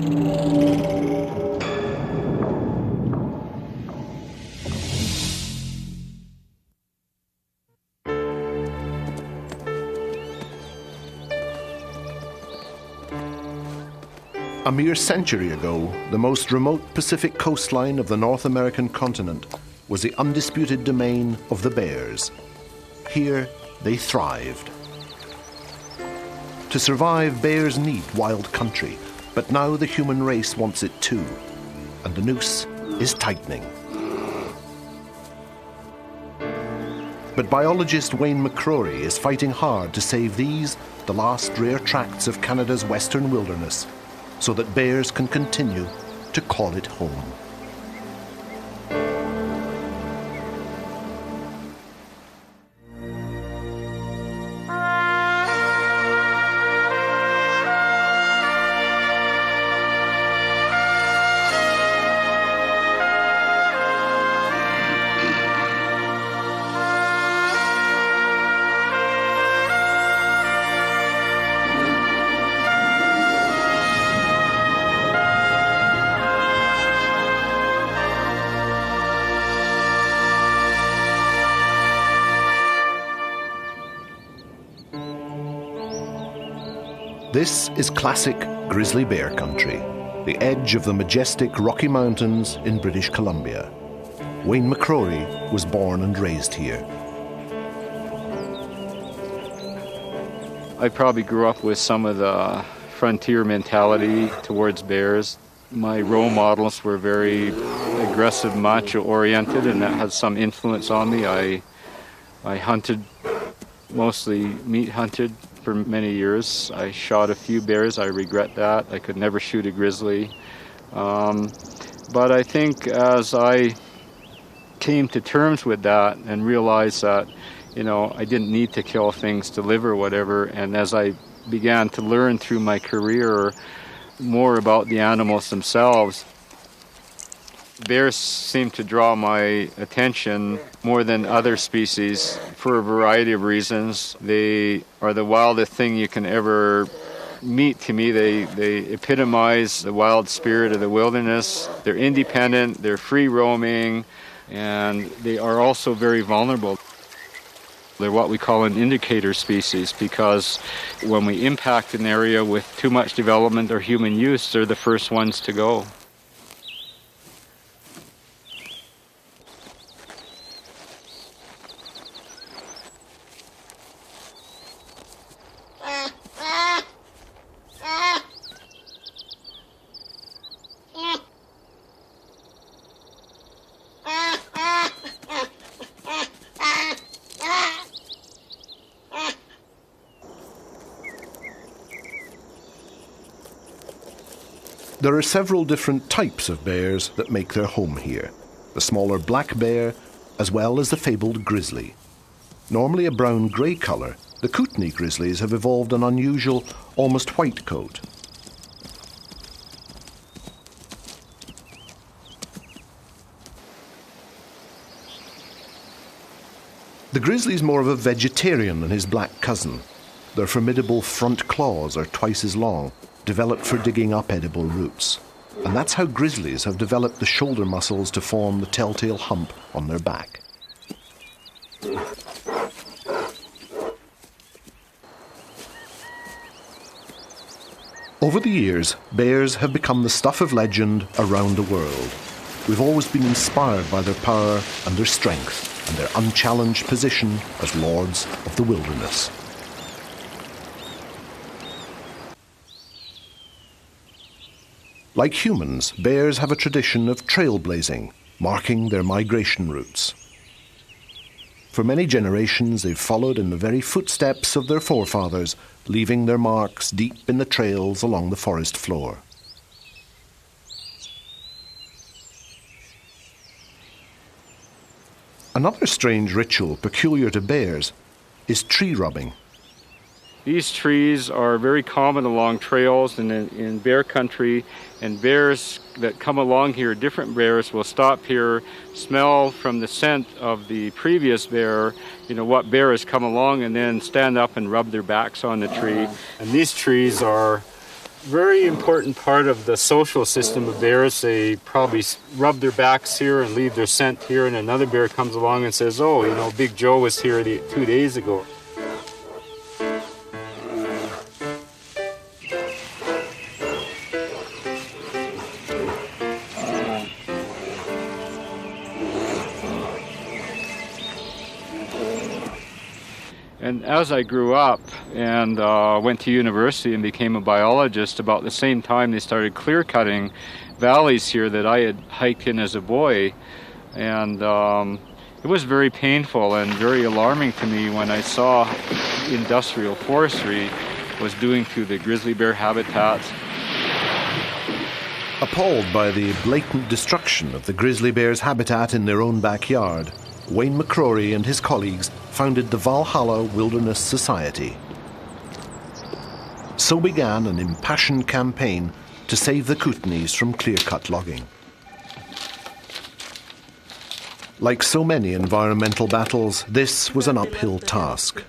A mere century ago, the most remote Pacific coastline of the North American continent was the undisputed domain of the bears. Here, they thrived. To survive, bears need wild country, but now the human race wants it too, and the noose is tightening. But biologist Wayne McCrory is fighting hard to save these, the last rare tracts of Canada's western wilderness, so that bears can continue to call it home. This is classic grizzly bear country, the edge of the majestic Rocky Mountains in British Columbia. Wayne McCrory was born and raised here. I probably grew up with some of the frontier mentality towards bears. My role models were very aggressive, macho-oriented, and that had some influence on me. I hunted, mostly meat hunted, for many years. I shot a few bears. I regret that. I could never shoot a grizzly. But I think as I came to terms with that and realized that, I didn't need to kill things to live or whatever, and as I began to learn through my career more about the animals themselves, bears seem to draw my attention more than other species for a variety of reasons. They are the wildest thing you can ever meet to me. They epitomize the wild spirit of the wilderness. They're independent, they're free roaming, and they are also very vulnerable. They're what we call an indicator species because when we impact an area with too much development or human use, they're the first ones to go. There are several different types of bears that make their home here. The smaller black bear, as well as the fabled grizzly. Normally a brown-grey colour, the Kootenai grizzlies have evolved an unusual, almost white coat. The grizzly is more of a vegetarian than his black cousin. Their formidable front claws are twice as long, developed for digging up edible roots. And that's how grizzlies have developed the shoulder muscles to form the telltale hump on their back. Over the years, bears have become the stuff of legend around the world. We've always been inspired by their power and their strength and their unchallenged position as lords of the wilderness. Like humans, bears have a tradition of trailblazing, marking their migration routes. For many generations, they've followed in the very footsteps of their forefathers, leaving their marks deep in the trails along the forest floor. Another strange ritual peculiar to bears is tree rubbing. These trees are very common along trails and in bear country, and bears that come along here, different bears, will stop here, smell from the scent of the previous bear, what bear has come along, and then stand up and rub their backs on the tree. And these trees are very important part of the social system of bears. They probably rub their backs here and leave their scent here, and another bear comes along and says, oh, you know, Big Joe was here 2 days ago. And as I grew up and went to university and became a biologist, about the same time they started clear-cutting valleys here that I had hiked in as a boy. And it was very painful and very alarming to me when I saw industrial forestry was doing to the grizzly bear habitats. Appalled by the blatant destruction of the grizzly bear's habitat in their own backyard, Wayne McCrory and his colleagues founded the Valhalla Wilderness Society. So began an impassioned campaign to save the Kootenays from clear-cut logging. Like so many environmental battles, this was an uphill task.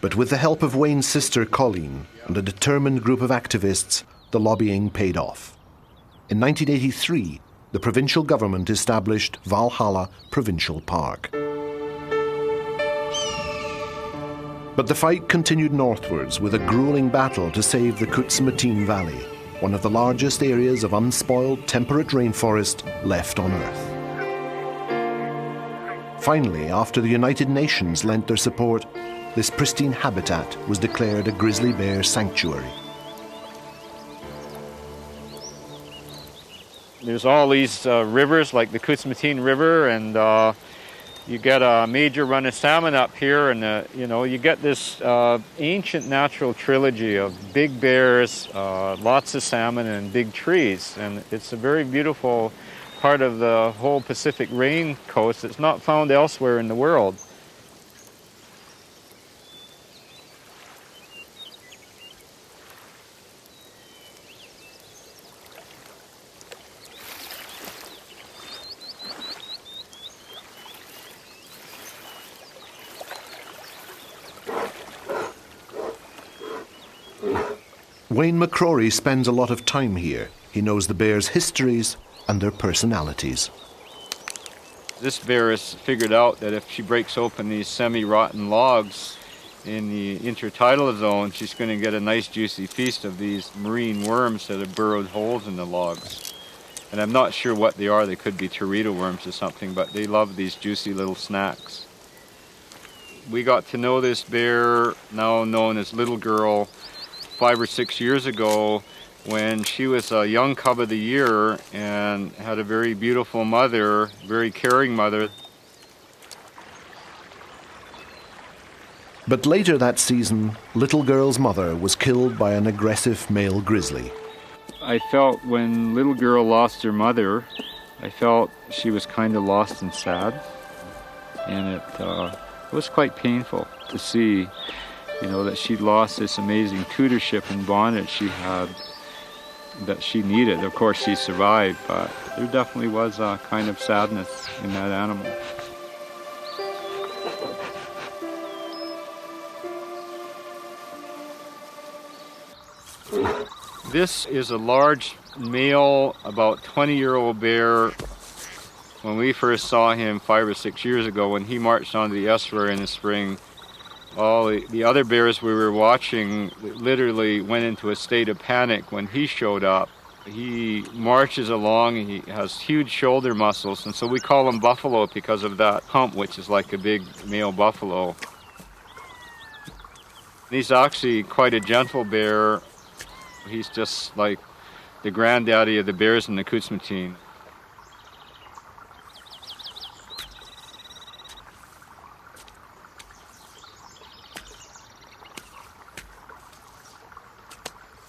But with the help of Wayne's sister Colleen and a determined group of activists, the lobbying paid off. In 1983, the provincial government established Valhalla Provincial Park. But the fight continued northwards with a grueling battle to save the Kutsumateen Valley, one of the largest areas of unspoiled temperate rainforest left on Earth. Finally, after the United Nations lent their support, this pristine habitat was declared a grizzly bear sanctuary. There's all these rivers like the Kutsumateen River, and you get a major run of salmon up here, and you know, you get this ancient natural trilogy of big bears, lots of salmon, and big trees. And it's a very beautiful part of the whole Pacific Rain Coast that's not found elsewhere in the world. Wayne McCrory spends a lot of time here. He knows the bears' histories and their personalities. This bear has figured out that if she breaks open these semi-rotten logs in the intertidal zone, she's going to get a nice juicy feast of these marine worms that have burrowed holes in the logs. And I'm not sure what they are. They could be teredo worms or something, but they love these juicy little snacks. We got to know this bear, now known as Little Girl, 5 or 6 years ago, when she was a young cub of the year and had a very beautiful mother, very caring mother. But later that season, Little Girl's mother was killed by an aggressive male grizzly. I felt when Little Girl lost her mother, I felt she was kind of lost and sad. And it was quite painful to see, you know, that she'd lost this amazing tutorship and bondage she had that she needed. Of course, she survived, but there definitely was a kind of sadness in that animal. This is a large male, about 20-year-old bear. When we first saw him 5 or 6 years ago, when he marched onto the estuary in the spring, all the other bears we were watching literally went into a state of panic when he showed up. He marches along and he has huge shoulder muscles, and so we call him Buffalo because of that hump, which is like a big male buffalo. He's actually quite a gentle bear. He's just like the granddaddy of the bears in the Kutsumateen.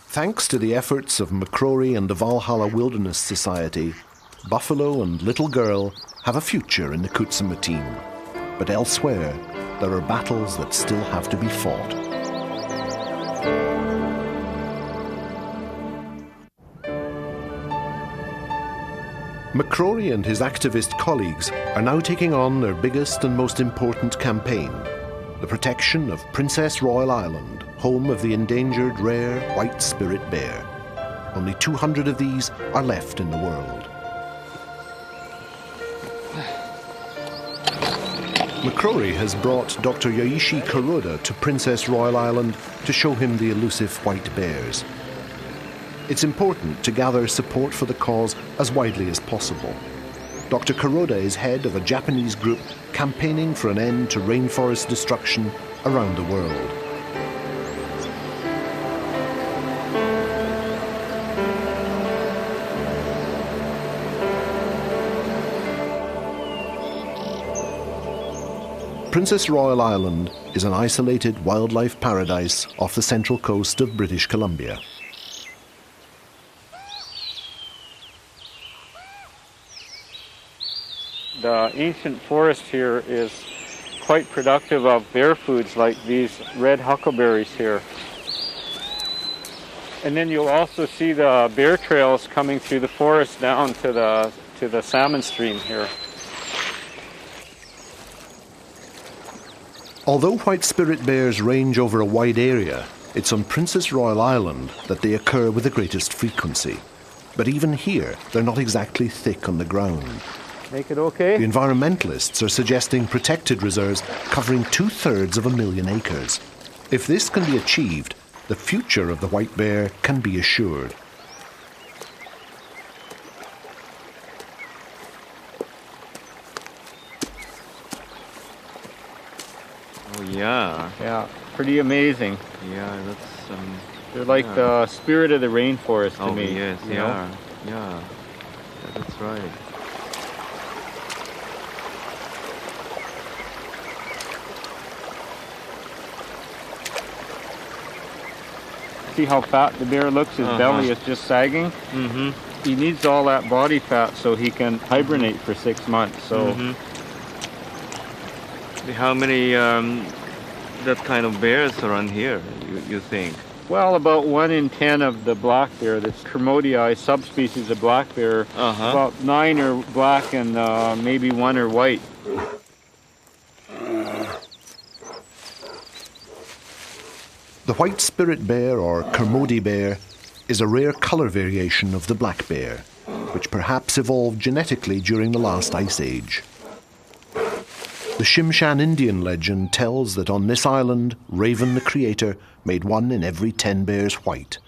Thanks to the efforts of McCrory and the Valhalla Wilderness Society, Buffalo and Little Girl have a future in the Kutsumateen. But elsewhere, there are battles that still have to be fought. McCrory and his activist colleagues are now taking on their biggest and most important campaign, the protection of Princess Royal Island, home of the endangered rare white spirit bear. Only 200 of these are left in the world. McCrory has brought Dr. Yaishi Kuroda to Princess Royal Island to show him the elusive white bears. It's important to gather support for the cause as widely as possible. Dr. Kuroda is head of a Japanese group campaigning for an end to rainforest destruction around the world. Princess Royal Island is an isolated wildlife paradise off the central coast of British Columbia. The ancient forest here is quite productive of bear foods like these red huckleberries here. And then you'll also see the bear trails coming through the forest down to the salmon stream here. Although white spirit bears range over a wide area, it's on Princess Royal Island that they occur with the greatest frequency. But even here, they're not exactly thick on the ground. Make it okay? The environmentalists are suggesting protected reserves covering 2/3 of 1 million acres. If this can be achieved, the future of the white bear can be assured. Oh yeah. Yeah, pretty amazing. Yeah, that's They're like the spirit of the rainforest to me. Yes, you know? yeah, that's right. See how fat the bear looks? His belly is just sagging. Mm-hmm. He needs all that body fat so he can hibernate for 6 months. So. How many that kind of bears around here, you think? Well, about 1 in 10 of the black bear, that's Kermodii subspecies of black bear, about 9 are black and maybe 1 are white. The white spirit bear, or Kermode bear, is a rare colour variation of the black bear, which perhaps evolved genetically during the last ice age. The Shimshan Indian legend tells that on this island, Raven the Creator made 1 in every 10 bears white,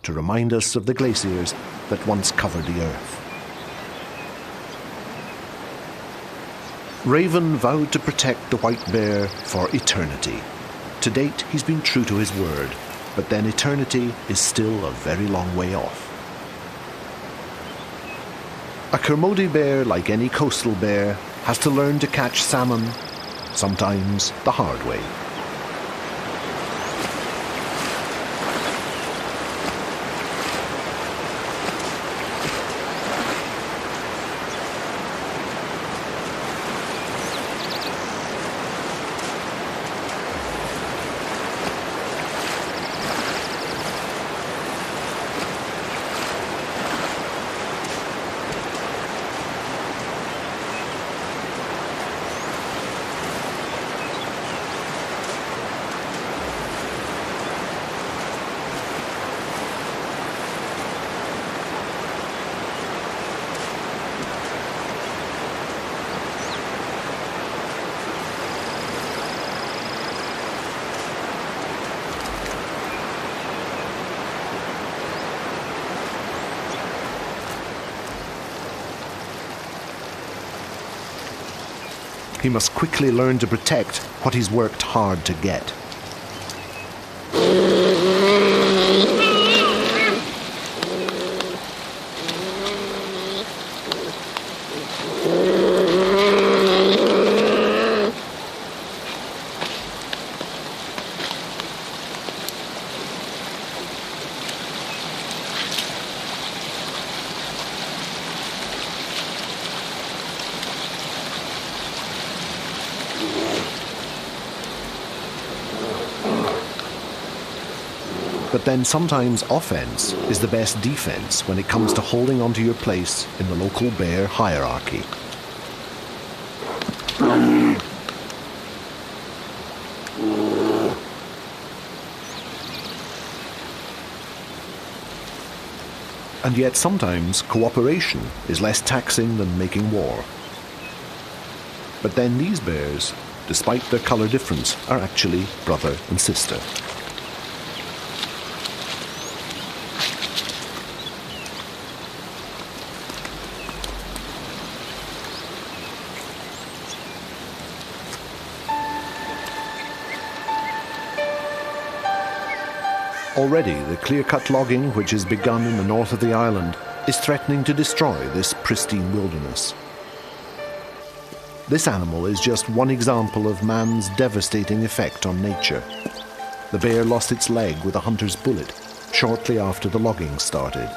to remind us of the glaciers that once covered the earth. Raven vowed to protect the white bear for eternity. To date, he's been true to his word, but then eternity is still a very long way off. A Kermode bear, like any coastal bear, has to learn to catch salmon, sometimes the hard way. He must quickly learn to protect what he's worked hard to get. But then sometimes offense is the best defense when it comes to holding onto your place in the local bear hierarchy. And yet sometimes cooperation is less taxing than making war. But then these bears, despite their colour difference, are actually brother and sister. Already, the clear-cut logging which has begun in the north of the island is threatening to destroy this pristine wilderness. This animal is just one example of man's devastating effect on nature. The bear lost its leg with a hunter's bullet shortly after the logging started.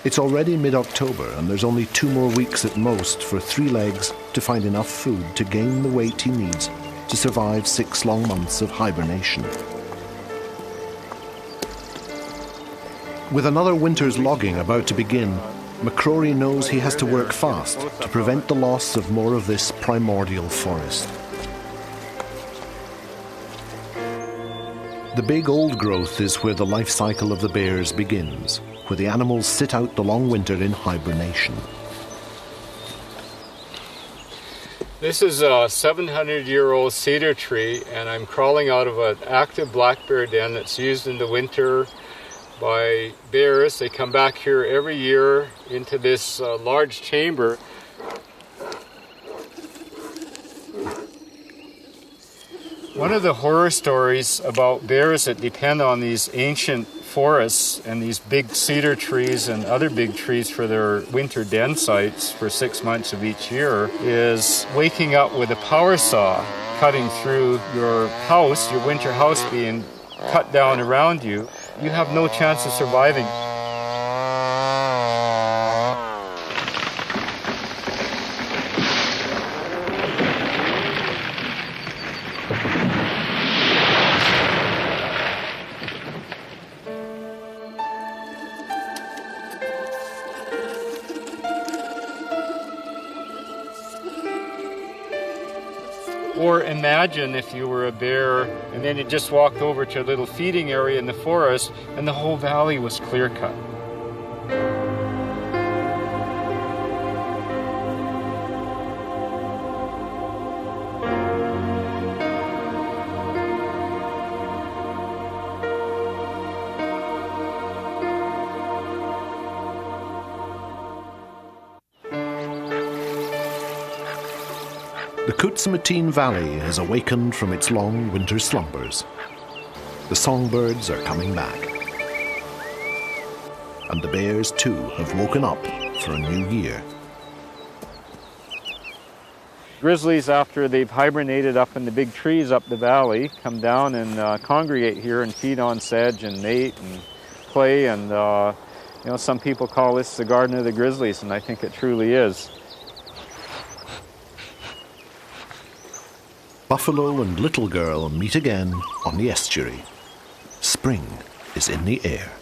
It's already mid-October and there's only 2 more weeks at most for Three Legs to find enough food to gain the weight he needs to survive 6 long months of hibernation. With another winter's logging about to begin, McCrory knows he has to work fast to prevent the loss of more of this primordial forest. The big old growth is where the life cycle of the bears begins, where the animals sit out the long winter in hibernation. This is a 700-year-old cedar tree, and I'm crawling out of an active black bear den that's used in the winter by bears. They come back here every year into this large chamber. One of the horror stories about bears that depend on these ancient forests and these big cedar trees and other big trees for their winter den sites for 6 months of each year is waking up with a power saw cutting through your house, your winter house being cut down around you. You have no chance of surviving. Or imagine if you were a bear and then you just walked over to a little feeding area in the forest and the whole valley was clear cut. The Kutsumatine Valley has awakened from its long winter slumbers. The songbirds are coming back. And the bears, too, have woken up for a new year. Grizzlies, after they've hibernated up in the big trees up the valley, come down and congregate here and feed on sedge and mate and play. And some people call this the Garden of the Grizzlies, and I think it truly is. Buffalo and Little Girl meet again on the estuary. Spring is in the air.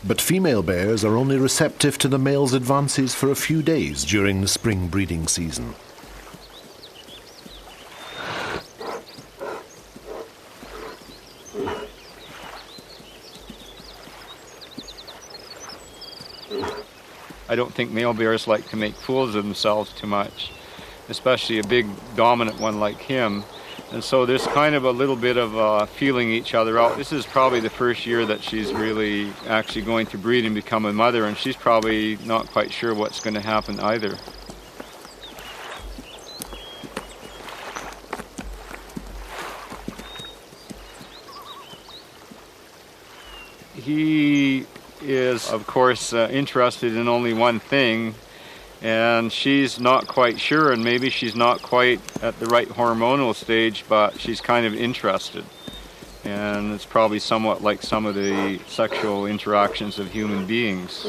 But female bears are only receptive to the male's advances for a few days during the spring breeding season. I don't think male bears like to make fools of themselves too much, especially a big dominant one like him. And so there's kind of a little bit of feeling each other out. This is probably the first year that she's really actually going to breed and become a mother, and she's probably not quite sure what's going to happen either. He is, of course, interested in only one thing, and she's not quite sure, and maybe she's not quite at the right hormonal stage, but she's kind of interested. And it's probably somewhat like some of the sexual interactions of human beings.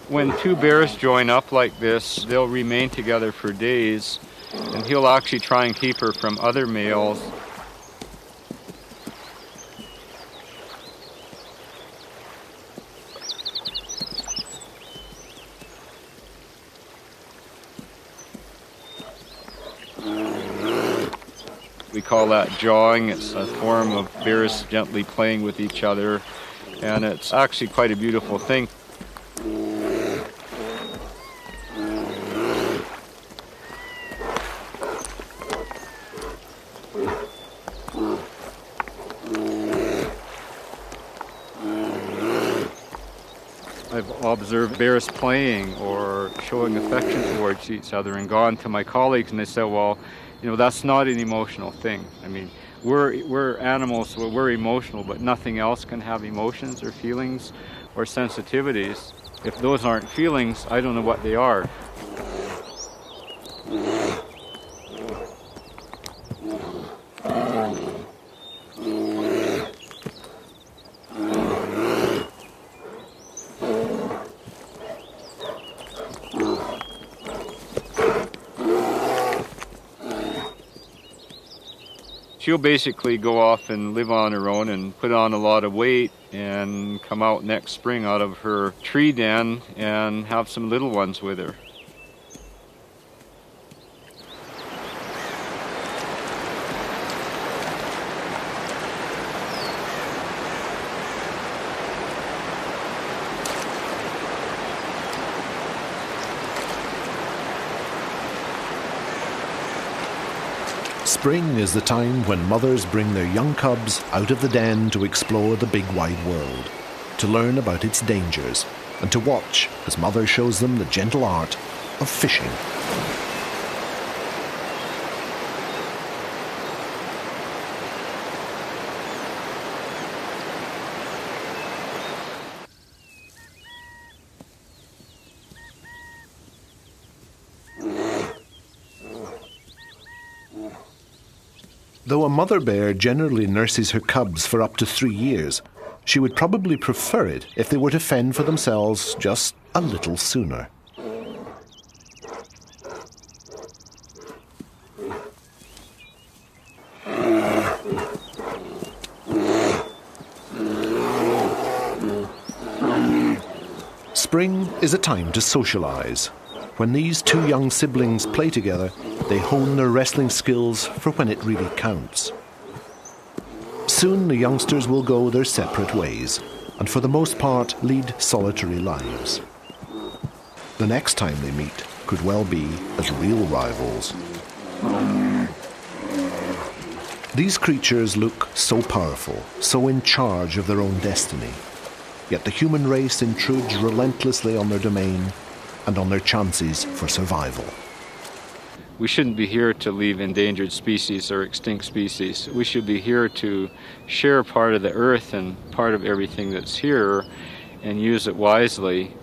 When two bears join up like this, they'll remain together for days, and he'll actually try and keep her from other males. We call that jawing. It's a form of bears gently playing with each other, and it's actually quite a beautiful thing. I've observed bears playing or showing affection towards each other and gone to my colleagues and they said, well, you know, that's not an emotional thing. I mean, we're animals, we're emotional, but nothing else can have emotions or feelings or sensitivities. If those aren't feelings, I don't know what they are. She'll basically go off and live on her own and put on a lot of weight and come out next spring out of her tree den and have some little ones with her. Spring is the time when mothers bring their young cubs out of the den to explore the big wide world, to learn about its dangers, and to watch as mother shows them the gentle art of fishing. Though a mother bear generally nurses her cubs for up to 3 years, she would probably prefer it if they were to fend for themselves just a little sooner. Spring is a time to socialize. When these two young siblings play together, they hone their wrestling skills for when it really counts. Soon the youngsters will go their separate ways, and for the most part lead solitary lives. The next time they meet could well be as real rivals. These creatures look so powerful, so in charge of their own destiny. Yet the human race intrudes relentlessly on their domain and on their chances for survival. We shouldn't be here to leave endangered species or extinct species. We should be here to share part of the earth and part of everything that's here and use it wisely.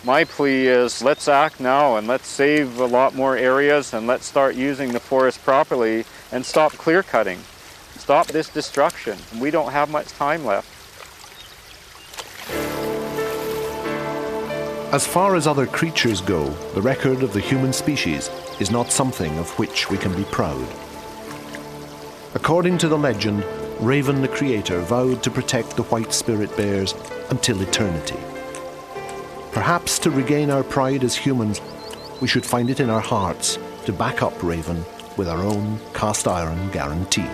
My plea is let's act now and let's save a lot more areas and let's start using the forest properly and stop clear cutting. Stop this destruction. We don't have much time left. As far as other creatures go, the record of the human species is not something of which we can be proud. According to the legend, Raven the Creator vowed to protect the white spirit bears until eternity. Perhaps to regain our pride as humans, we should find it in our hearts to back up Raven with our own cast iron guarantee.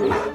Bye.